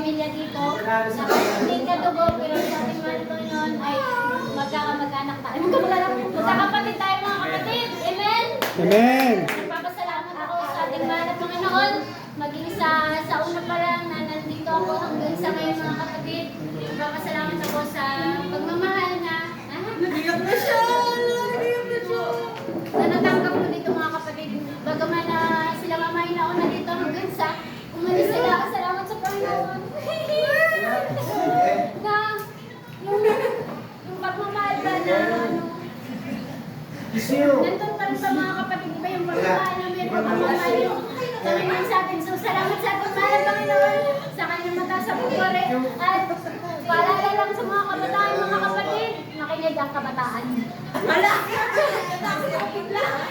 pamilya dito. Hindi kadugo, pero sa ating mahal na Panginoon ay magkakamag-anak tayo. Magkakapatid tayo mga kapatid. Amen? Amen. Nagpapasalamat ako sa ating mahal na Panginoon. Maging sa una pa lang na nandito ako hanggang sa ngayon mga kapatid. Nagpapasalamat ako sa pagmamahal na nagigap na siya! Nagigap na siya! Na natanggap ko dito mga kapatid. Bagaman na sila mamay na una dito hanggang sa umalis sila. Salamat sa Panginoon. Na yung pagmamahal ba na nandun pa rin sa mga kapatid ba yung pagmamahal na meron pagmamahal yung Panginoon sa atin. So salamat sa ating mahal na Panginoon sa kanyang mata sa bukore. At paalala lang sa mga kabataan, mga kapatid, makinig ang kabataan. Wala!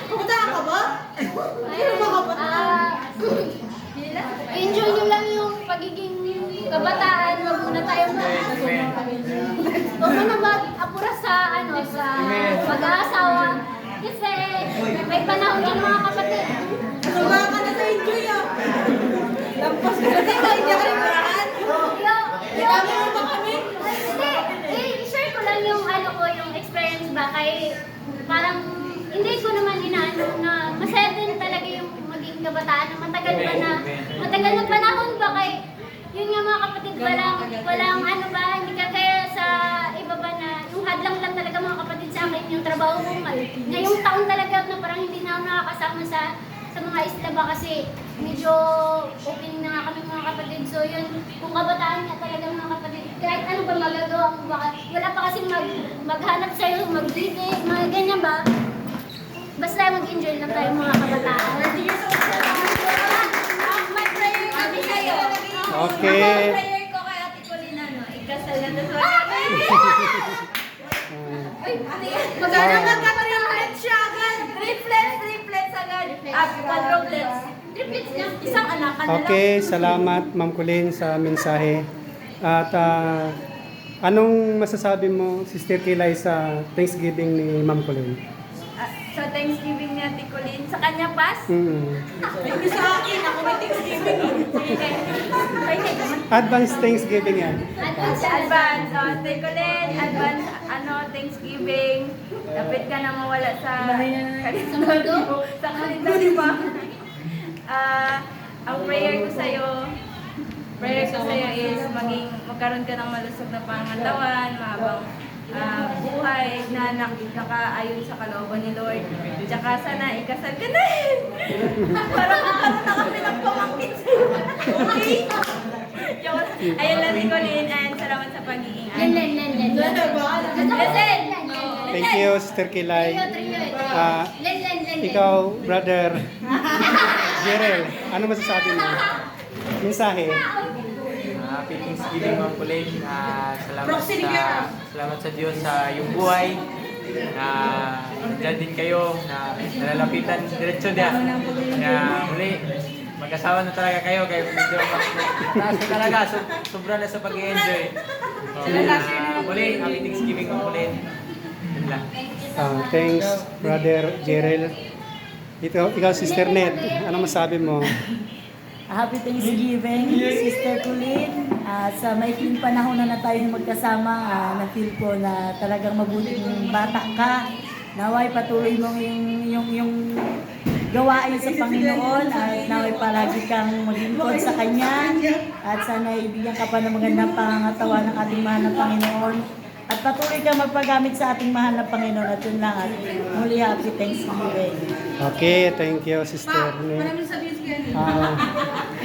Kabataan ka ba? Ayun, enjoy nyo lang yung pagiging kabataan. Huwag muna tayong huwag muna mag-apura sa pag-aasawa. Kasi may panahon yan mga kapatid. Sumama ka na sa enjoy ah! Lampas ka na sa enjoy ka rin paraan! Dami mo ba kami? Hindi, i-share ko lang yung yung experience ba kay parang hindi ko naman inaano na masaya din talaga yung maging kabataan na matagal na panahon ba kay yun nga mga kapatid walang hindi ka kaya sa iba ba na yung hadlang lang talaga mga kapatid sa akin yung trabaho ko ngayong taon talaga na parang hindi na ako nakakasama sa mga isla ba kasi medyo opening na nga kami mga kapatid. So yun, kung kabataan nga talaga mga kapatid, kahit ano ba magagawa mo ba, wala pa kasi maghanap sa'yo, mag-ibig, mga ganyan ba? Basta mag-enjoy lang tayo mga kabataan. May prayer kami sa'yo. Okay. Ako prayer ko kay Ate Colina, no? Ikasal na sa Magana magka-triplets siya agad. Triplets agad. Quadruplets. Triplets niya. Isang anak ka na lang. Okay, salamat Ma'am Colleen sa mensahe. At anong masasabi mo, Sister Kilay, sa Thanksgiving ni Ma'am Colleen? Sa Thanksgiving ni Ate Colleen, sa kanya pas? Mm-hmm. Sa akin, ako may Thanksgiving. Advance Thanksgiving yan. Advance. Ate Colleen, advance, Thanksgiving. Dapat ka na mawala sa kalendaryo. Sa kalendaryo ba? Ang prayer ko sa'yo is magkaroon ka ng malusog na pangatawan, mahabang buhay na nakaayon sa kalooban ni Lord. Tsaka sana ikasal ka na para magkaroon na kami ng pamangkin sa'yo. Ayun lang si Colleen and salamat sa pagiging Listen! Thank you, Sister Kilay. Ikaw, Brother Jerel, ano masasabi mo? Mensahe. Happy Thanksgiving, Ma'am Colleen. Salamat sa Diyos sa iyong buhay. Diyan din kayo na nalalapitan diretso diyan. Muli, mag-asawa na talaga kayo kaya medyo taas na talaga. Sobra na sa pag-i-enjoy. Muli, Happy Thanksgiving, Ma'am Colleen. Yun lang. Thanks, Brother Jerel. Ikaw, Sister Net, ano masabi mo? Happy Thanksgiving, Sister Colleen. Sa maikling panahon na tayo magkasama, na-feel ko na talagang mabuting bata ka. Naway patuloy mong yung gawain sa Panginoon at naway palagi kang maglingkod sa Kanya at sana ibigyan ka pa ng magandang pangangatawan ng ating mahal na Panginoon. At patuloy kang magpagamit sa ating mahal na Panginoon at yun lang at muli happy Thanksgiving. Okay, thank you, Sister Net.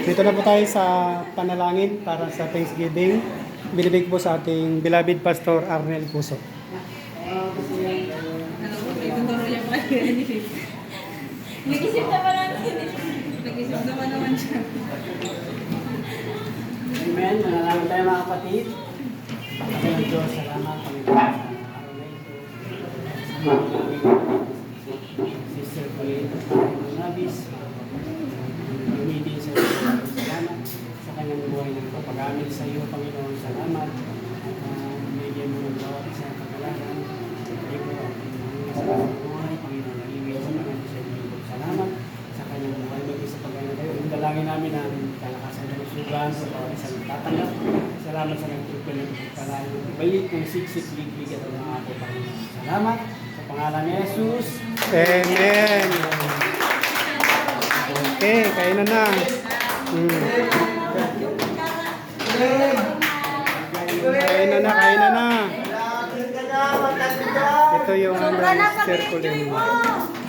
Dito na po tayo sa panalangin para sa Thanksgiving. Binibig po sa ating beloved Pastor Arnel Puso. Nag-isip naman siya. Amen. Manalangin tayo mga kapatid. Pagkakas ng Diyos, salamat, Panginoon. Sister Colleen, Nabis, gamitin sa iyo, salamat sa kanyang buhay ng papagamit sa iyo, Panginoon, salamat. Bigyan mo ng bawat isang pagkalaman. Bigyan mo ng buhay, Panginoon, nag-iwin sa kanyang sa iyo. Salamat sa kanyang buhay, mag-isa pagkalaman kayo. Yung dalangin namin ang kalakasan ng sugan sa bawat isang tatanggap. Salamat sa nagtulpo ng pagpalain. Balik ng siksik bigbigat ng mga ating Panginoon. Salamat sa pangalan ni Jesus. Amen. Okay, kain na na. Kain na na, kain na na. Ito yung Sobra na Sister Colleen. pag-enjoy mo.